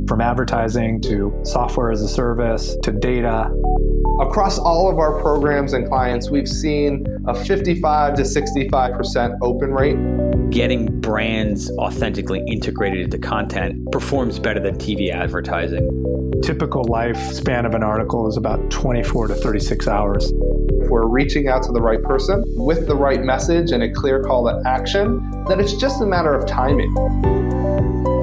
From advertising to software as a service to data. Across all of our programs and clients, we've seen a 55 to 65% open rate. Getting brands authentically integrated into content performs better than TV advertising. Typical lifespan of an article is about 24 to 36 hours. If we're reaching out to the right person with the right message and a clear call to action, then it's just a matter of timing.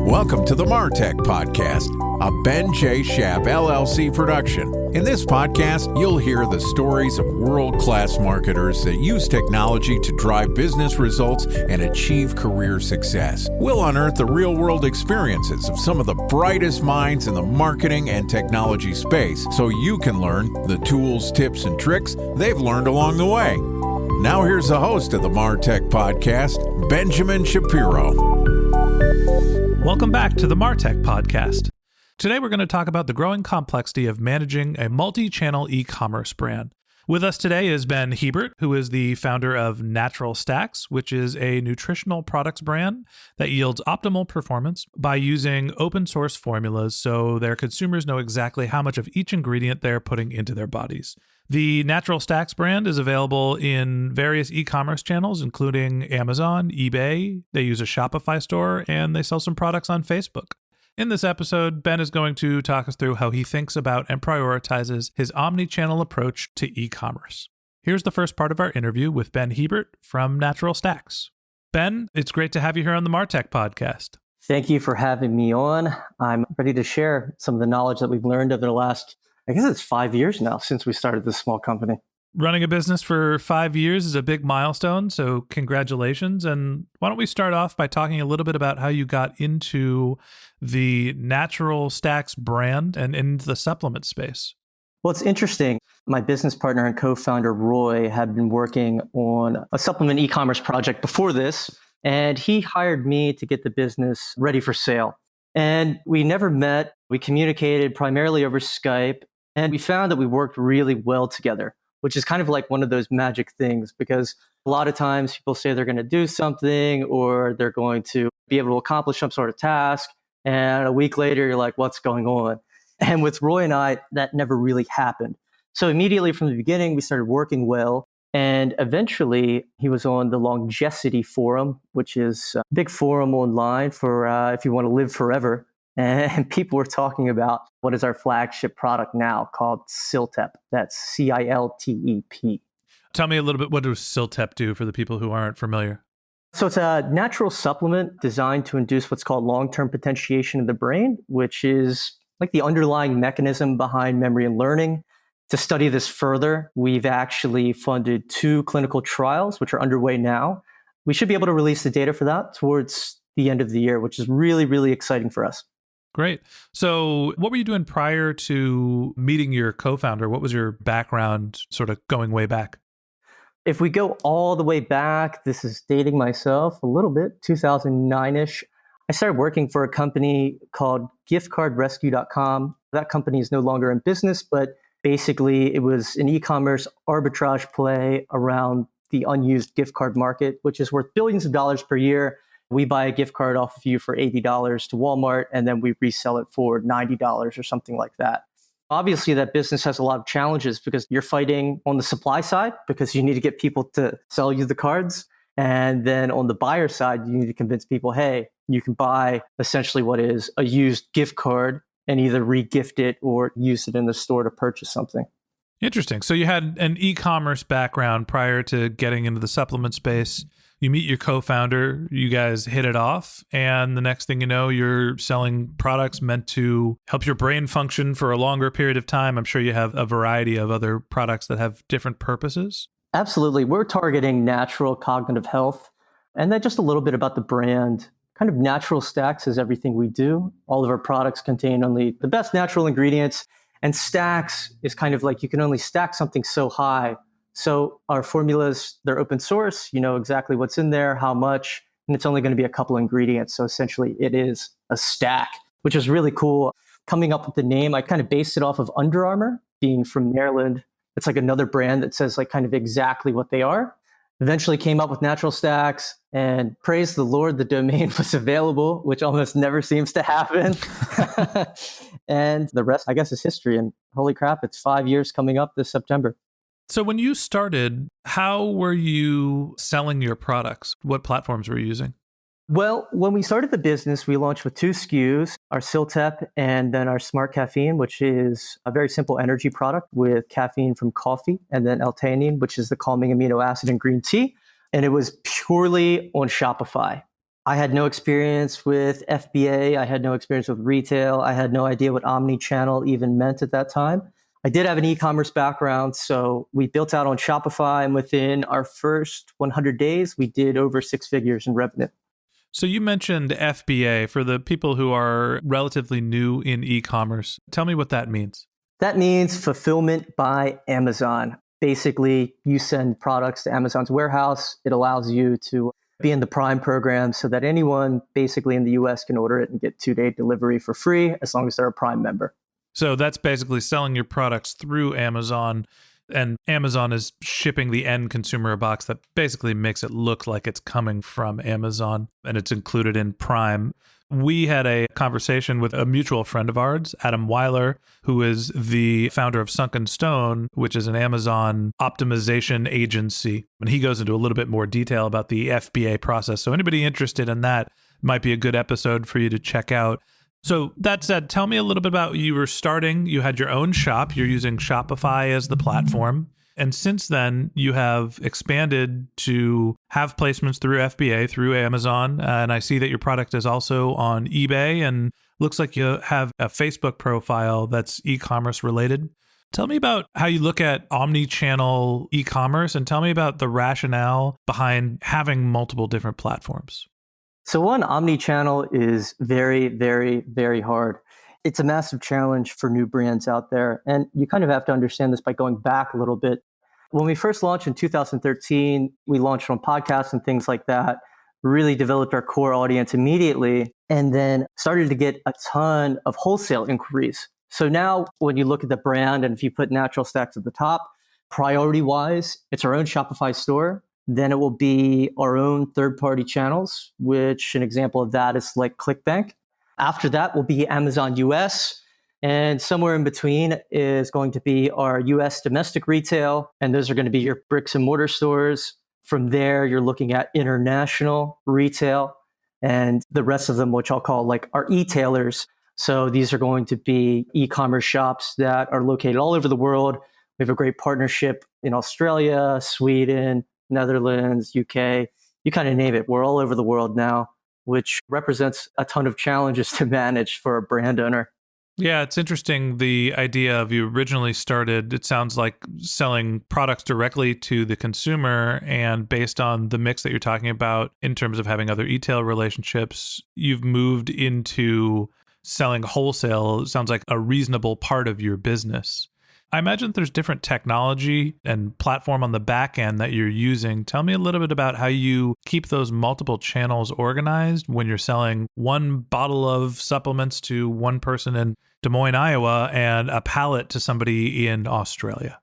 Welcome to the MarTech Podcast, a Ben J. Schaap LLC production. In this podcast, you'll hear the stories of world-class marketers that use technology to drive business results and achieve career success. We'll unearth the real-world experiences of some of the brightest minds in the marketing and technology space so you can learn the tools, tips, and tricks they've learned along the way. Now here's the host of the MarTech Podcast, Benjamin Shapiro. Welcome back to the MarTech Podcast. Today we're going to talk about the growing complexity of managing a multi-channel e-commerce brand. With us today is Ben Hebert, who is the founder of Natural Stacks, which is a nutritional products brand that yields optimal performance by using open source formulas so their consumers know exactly how much of each ingredient they're putting into their bodies. The Natural Stacks brand is available in various e-commerce channels, including Amazon, eBay. They use a Shopify store, and they sell some products on Facebook. In this episode, Ben is going to talk us through how he thinks about and prioritizes his omni-channel approach to e-commerce. Here's the first part of our interview with Ben Hebert from Natural Stacks. Ben, it's great to have you here on the MarTech Podcast. Thank you for having me on. I'm ready to share some of the knowledge that we've learned over the last, I guess it's 5 years now since we started this small company. Running a business for 5 years is a big milestone, so congratulations. And why don't we start off by talking a little bit about how you got into the Natural Stacks brand and into the supplement space? Well, it's interesting. My business partner and co-founder, Roy, had been working on a supplement e-commerce project before this, and he hired me to get the business ready for sale. And we never met. We communicated primarily over Skype, and we found that we worked really well together, which is kind of like one of those magic things, because a lot of times people say they're going to do something or they're going to be able to accomplish some sort of task. And a week later, you're like, what's going on? And with Roy and I, that never really happened. So immediately from the beginning, we started working well. And eventually, he was on the Longevity Forum, which is a big forum online for if you want to live forever. And people were talking about what is our flagship product now called Siltep. That's CILTEP. Tell me a little bit, what does Siltep do for the people who aren't familiar? So it's a natural supplement designed to induce what's called long-term potentiation of the brain, which is like the underlying mechanism behind memory and learning. To study this further, we've actually funded 2 clinical trials, which are underway now. We should be able to release the data for that towards the end of the year, which is really, really exciting for us. Great. So what were you doing prior to meeting your co-founder? What was your background sort of going way back? If we go all the way back, this is dating myself a little bit, 2009-ish. I started working for a company called giftcardrescue.com. That company is no longer in business, but basically it was an e-commerce arbitrage play around the unused gift card market, which is worth billions of dollars per year. We buy a gift card off of you for $80 to Walmart, and then we resell it for $90 or something like that. Obviously, that business has a lot of challenges because you're fighting on the supply side because you need to get people to sell you the cards. And then on the buyer side, you need to convince people, hey, you can buy essentially what is a used gift card and either re-gift it or use it in the store to purchase something. Interesting. So you had an e-commerce background prior to getting into the supplement space. You meet your co-founder, you guys hit it off, and the next thing you know, you're selling products meant to help your brain function for a longer period of time. I'm sure you have a variety of other products that have different purposes. Absolutely. We're targeting natural cognitive health. And then just a little bit about the brand. Kind of Natural Stacks is everything we do. All of our products contain only the best natural ingredients. And stacks is kind of like you can only stack something so high. So our formulas, they're open source. You know exactly what's in there, how much, and it's only going to be a couple ingredients. So essentially it is a stack, which is really cool. Coming up with the name, I kind of based it off of Under Armour, being from Maryland. It's like another brand that says like kind of exactly what they are. Eventually came up with Natural Stacks, and praise the Lord, the domain was available, which almost never seems to happen. And the rest, I guess, is history. And holy crap, it's 5 years coming up this September. So when you started, how were you selling your products? What platforms were you using? Well, when we started the business, we launched with 2 SKUs, our Siltep and then our Smart Caffeine, which is a very simple energy product with caffeine from coffee, and then L-theanine, which is the calming amino acid in green tea. And it was purely on Shopify. I had no experience with FBA. I had no experience with retail. I had no idea what Omni-Channel even meant at that time. I did have an e-commerce background, so we built out on Shopify, and within our first 100 days, we did over 6 figures in revenue. So you mentioned FBA. For the people who are relatively new in e-commerce, tell me what that means. That means fulfillment by Amazon. Basically, you send products to Amazon's warehouse. It allows you to be in the Prime program so that anyone basically in the US can order it and get 2-day delivery for free as long as they're a Prime member. So that's basically selling your products through Amazon, and Amazon is shipping the end consumer a box that basically makes it look like it's coming from Amazon, and it's included in Prime. We had a conversation with a mutual friend of ours, Adam Weiler, who is the founder of Sunken Stone, which is an Amazon optimization agency. And he goes into a little bit more detail about the FBA process. So anybody interested in that might be a good episode for you to check out. So that said, tell me a little bit about you were starting. You had your own shop. You're using Shopify as the platform. And since then, you have expanded to have placements through FBA, through Amazon. And I see that your product is also on eBay, and looks like you have a Facebook profile that's e-commerce related. Tell me about how you look at omni-channel e-commerce, and tell me about the rationale behind having multiple different platforms. So one, omni-channel is very, very, very hard. It's a massive challenge for new brands out there. And you kind of have to understand this by going back a little bit. When we first launched in 2013, we launched on podcasts and things like that, really developed our core audience immediately, and then started to get a ton of wholesale inquiries. So now when you look at the brand, and if you put Natural Stacks at the top, priority-wise, it's our own Shopify store. Then it will be our own third-party channels, which an example of that is like ClickBank. After that will be Amazon US, and somewhere in between is going to be our US domestic retail, and those are going to be your bricks and mortar stores. From there, you're looking at international retail, and the rest of them, which I'll call like our e-tailers. So these are going to be e-commerce shops that are located all over the world. We have a great partnership in Australia, Sweden, Netherlands, UK, you kind of name it. We're all over the world now, which represents a ton of challenges to manage for a brand owner. Yeah, it's interesting. The idea of you originally started, it sounds like selling products directly to the consumer, and based on the mix that you're talking about in terms of having other e-tail relationships, you've moved into selling wholesale. It sounds like a reasonable part of your business. I imagine there's different technology and platform on the back end that you're using. Tell me a little bit about how you keep those multiple channels organized when you're selling one bottle of supplements to one person in Des Moines, Iowa, and a pallet to somebody in Australia.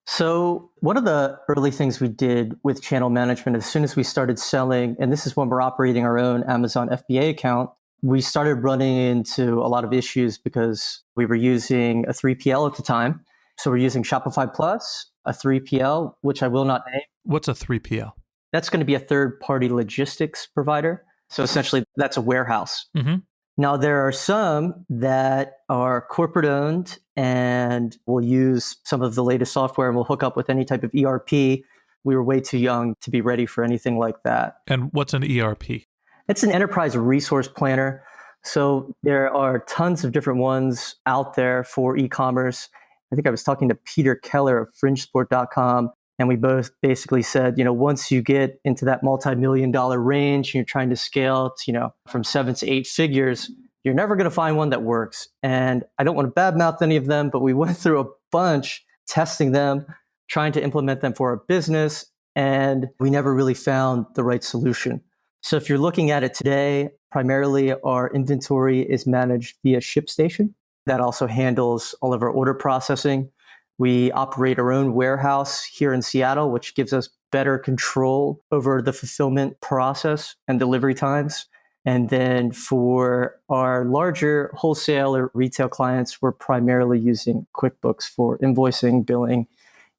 So one of the early things we did with channel management, as soon as we started selling, and this is when we're operating our own Amazon FBA account, we started running into a lot of issues because we were using a 3PL at the time. So we're using Shopify Plus, a 3PL, which I will not name. What's a 3PL? That's going to be a third-party logistics provider. So essentially, that's a warehouse. Mm-hmm. Now, there are some that are corporate-owned and will use some of the latest software and will hook up with any type of ERP. We were way too young to be ready for anything like that. And what's an ERP? It's an enterprise resource planner. So there are tons of different ones out there for e-commerce. I think I was talking to Peter Keller of fringesport.com, and we both basically said, once you get into that multi-million-dollar range and you're trying to scale to, from 7 to 8 figures, you're never going to find one that works. And I don't want to badmouth any of them, but we went through a bunch testing them, trying to implement them for our business, and we never really found the right solution. So if you're looking at it today, primarily our inventory is managed via ShipStation. That also handles all of our order processing. We operate our own warehouse here in Seattle, which gives us better control over the fulfillment process and delivery times. And then for our larger wholesale or retail clients, we're primarily using QuickBooks for invoicing, billing,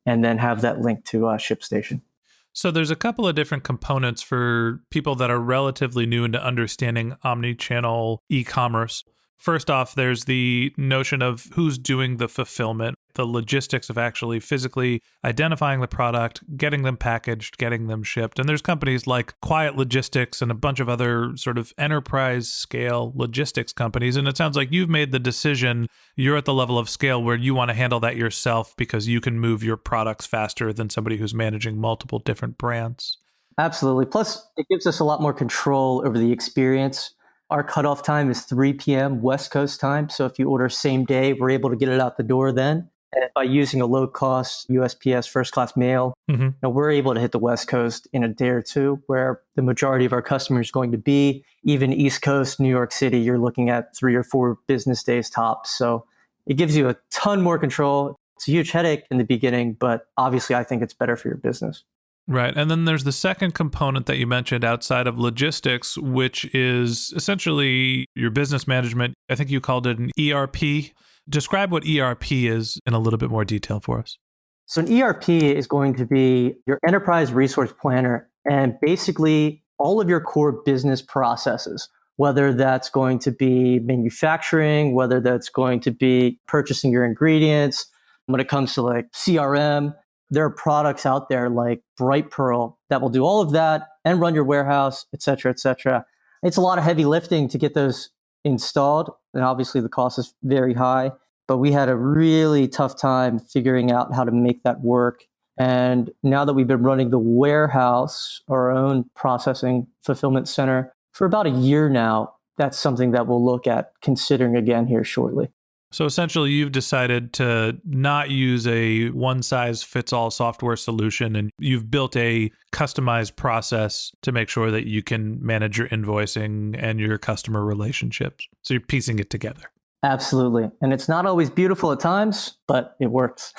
and then have that link to ShipStation. So there's a couple of different components for people that are relatively new into understanding omni-channel e-commerce. First off, there's the notion of who's doing the fulfillment, the logistics of actually physically identifying the product, getting them packaged, getting them shipped. And there's companies like Quiet Logistics and a bunch of other sort of enterprise scale logistics companies. And it sounds like you've made the decision, you're at the level of scale where you want to handle that yourself because you can move your products faster than somebody who's managing multiple different brands. Absolutely. Plus, it gives us a lot more control over the experience. Our cutoff time is 3 p.m. West Coast time. So if you order same day, we're able to get it out the door then. And by using a low-cost USPS first-class mail, we're able to hit the West Coast in a day or two, where the majority of our customers is going to be. Even East Coast, New York City, you're looking at 3 or 4 business days tops. So it gives you a ton more control. It's a huge headache in the beginning, but obviously I think it's better for your business. Right. And then there's the second component that you mentioned outside of logistics, which is essentially your business management. I think you called it an ERP. Describe what ERP is in a little bit more detail for us. So an ERP is going to be your enterprise resource planner and basically all of your core business processes, whether that's going to be manufacturing, whether that's going to be purchasing your ingredients. When it comes to like CRM, there are products out there like Bright Pearl that will do all of that and run your warehouse, et cetera, et cetera. It's a lot of heavy lifting to get those installed. And obviously the cost is very high, but we had a really tough time figuring out how to make that work. And now that we've been running the warehouse, our own processing fulfillment center for about a year now, that's something that we'll look at considering again here shortly. So essentially, you've decided to not use a one-size-fits-all software solution, and you've built a customized process to make sure that you can manage your invoicing and your customer relationships. So you're piecing it together. Absolutely. And it's not always beautiful at times, but it works.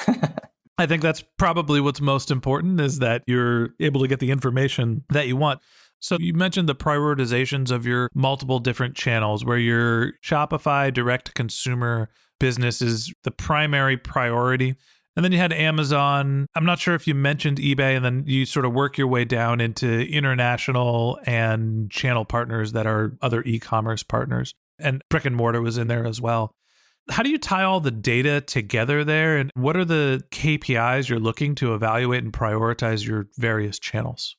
I think that's probably what's most important, is that you're able to get the information that you want. So you mentioned the prioritizations of your multiple different channels, where your Shopify direct-to-consumer business is the primary priority. And then you had Amazon. I'm not sure if you mentioned eBay, and then you sort of work your way down into international and channel partners that are other e-commerce partners. And brick and mortar was in there as well. How do you tie all the data together there? And what are the KPIs you're looking to evaluate and prioritize your various channels?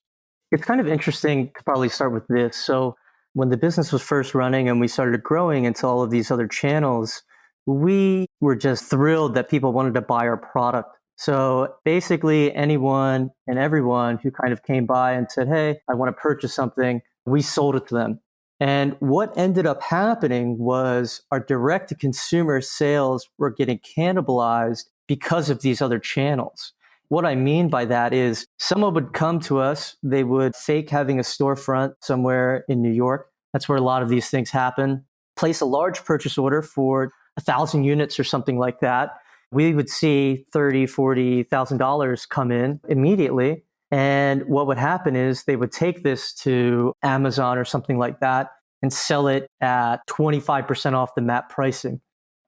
It's kind of interesting to probably start with this. So when the business was first running and we started growing into all of these other channels, we were just thrilled that people wanted to buy our product. So basically anyone and everyone who kind of came by and said, hey, I want to purchase something, we sold it to them. And what ended up happening was our direct-to-consumer sales were getting cannibalized because of these other channels. What I mean by that is someone would come to us, they would fake having a storefront somewhere in New York. That's where a lot of these things happen. Place a large purchase order for 1,000 units or something like that. We would see $30,000, $40,000 come in immediately. And what would happen is they would take this to Amazon or something like that and sell it at 25% off the MAP pricing.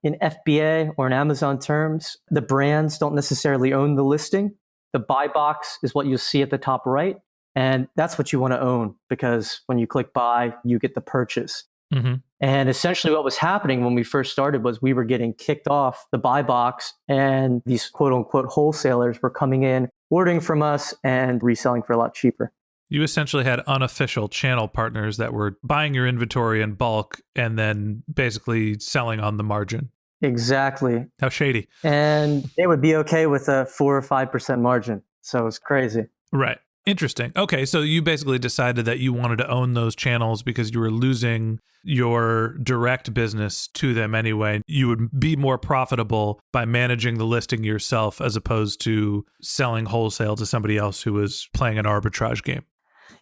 In FBA or in Amazon terms, the brands don't necessarily own the listing. The buy box is what you'll see at the top right. And that's what you want to own, because when you click buy, you get the purchase. Mm-hmm. And essentially what was happening when we first started was we were getting kicked off the buy box, and these quote unquote wholesalers were coming in, ordering from us and reselling for a lot cheaper. You essentially had unofficial channel partners that were buying your inventory in bulk and then basically selling on the margin. Exactly. How shady. And they would be okay with a 4 or 5% margin. So it's crazy. Right. Interesting. Okay. So you basically decided that you wanted to own those channels because you were losing your direct business to them anyway. You would be more profitable by managing the listing yourself as opposed to selling wholesale to somebody else who was playing an arbitrage game.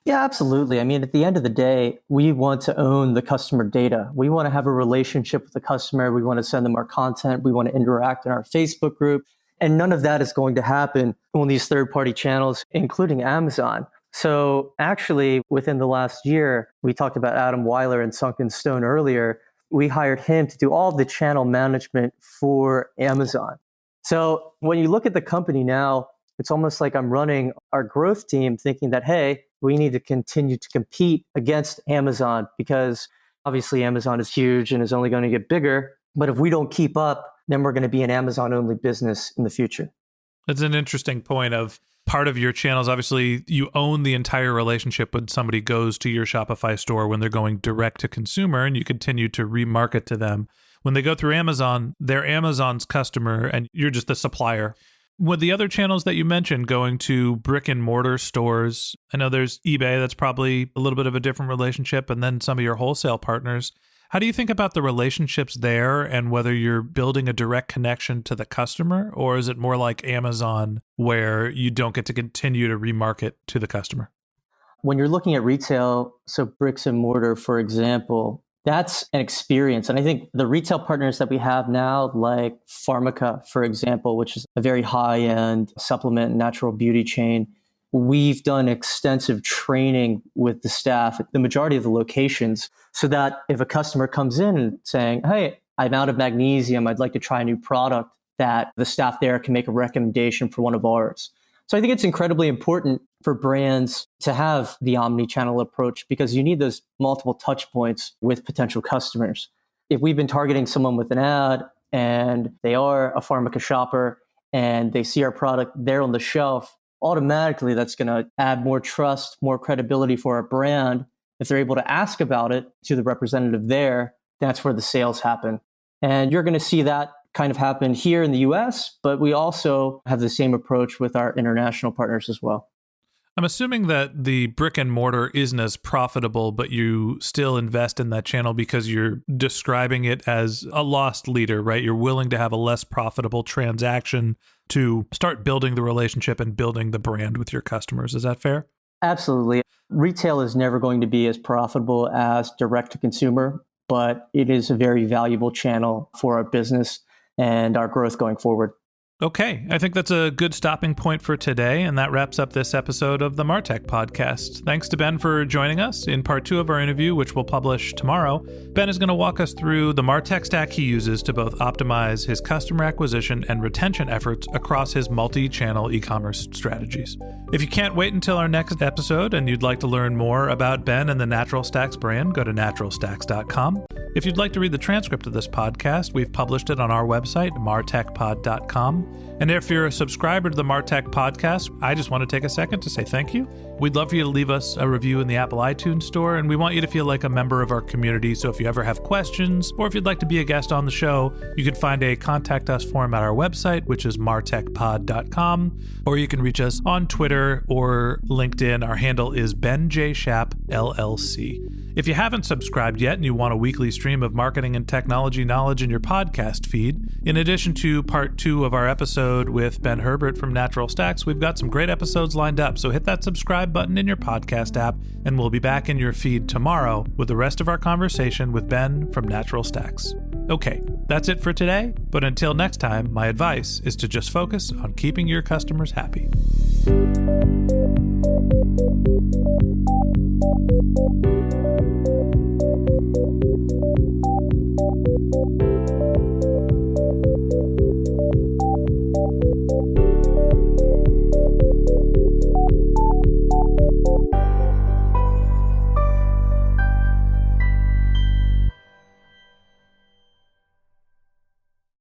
Yeah, absolutely. I mean, at the end of the day, we want to own the customer data. We want to have a relationship with the customer. We want to send them our content. We want to interact in our Facebook group. And none of that is going to happen on these third-party channels, including Amazon. So actually, within the last year, we talked about Adam Weiler and Sunken Stone earlier. We hired him to do all the channel management for Amazon. So when you look at the company now, it's almost like I'm running our growth team thinking that, hey, we need to continue to compete against Amazon because obviously Amazon is huge and is only going to get bigger. But if we don't keep up, then we're going to be an Amazon-only business in the future. That's an interesting point of part of your channels. Obviously, you own the entire relationship when somebody goes to your Shopify store when they're going direct to consumer, and you continue to remarket to them. When they go through Amazon, they're Amazon's customer, and you're just the supplier. With the other channels that you mentioned, going to brick and mortar stores, I know there's eBay, that's probably a little bit of a different relationship, and then some of your wholesale partners. How do you think about the relationships there and whether you're building a direct connection to the customer, or is it more like Amazon where you don't get to continue to remarket to the customer? When you're looking at retail, so bricks and mortar, for example, that's an experience. And I think the retail partners that we have now, like Pharmaca, for example, which is a very high-end supplement and natural beauty chain, we've done extensive training with the staff at the majority of the locations so that if a customer comes in and saying, hey, I'm out of magnesium, I'd like to try a new product, that the staff there can make a recommendation for one of ours. So I think it's incredibly important for brands to have the omni-channel approach because you need those multiple touch points with potential customers. If we've been targeting someone with an ad and they are a Pharmaca shopper and they see our product there on the shelf, automatically that's going to add more trust, more credibility for our brand. If they're able to ask about it to the representative there, that's where the sales happen. And you're going to see that kind of happen here in the US, but we also have the same approach with our international partners as well. I'm assuming that the brick and mortar isn't as profitable, but you still invest in that channel because you're describing it as a lost leader, right? You're willing to have a less profitable transaction to start building the relationship and building the brand with your customers. Is that fair? Absolutely. Retail is never going to be as profitable as direct to consumer, but it is a very valuable channel for our business and our growth going forward. Okay, I think that's a good stopping point for today, and that wraps up this episode of the Martech Podcast. Thanks to Ben for joining us. In part 2 of our interview, which we'll publish tomorrow, Ben is going to walk us through the Martech stack he uses to both optimize his customer acquisition and retention efforts across his multi-channel e-commerce strategies. If you can't wait until our next episode and you'd like to learn more about Ben and the Natural Stacks brand, go to naturalstacks.com. If you'd like to read the transcript of this podcast, we've published it on our website, martechpod.com. And if you're a subscriber to the Martech Podcast, I just want to take a second to say thank you. We'd love for you to leave us a review in the Apple iTunes store, and we want you to feel like a member of our community. So if you ever have questions, or if you'd like to be a guest on the show, you can find a contact us form at our website, which is martechpod.com, or you can reach us on Twitter or LinkedIn. Our handle is Ben J. Shap, LLC. If you haven't subscribed yet and you want a weekly stream of marketing and technology knowledge in your podcast feed, in addition to part 2 of our episode with Ben Hebert from Natural Stacks, we've got some great episodes lined up. So hit that subscribe button in your podcast app, and we'll be back in your feed tomorrow with the rest of our conversation with Ben from Natural Stacks. Okay, that's it for today. But until next time, my advice is to just focus on keeping your customers happy.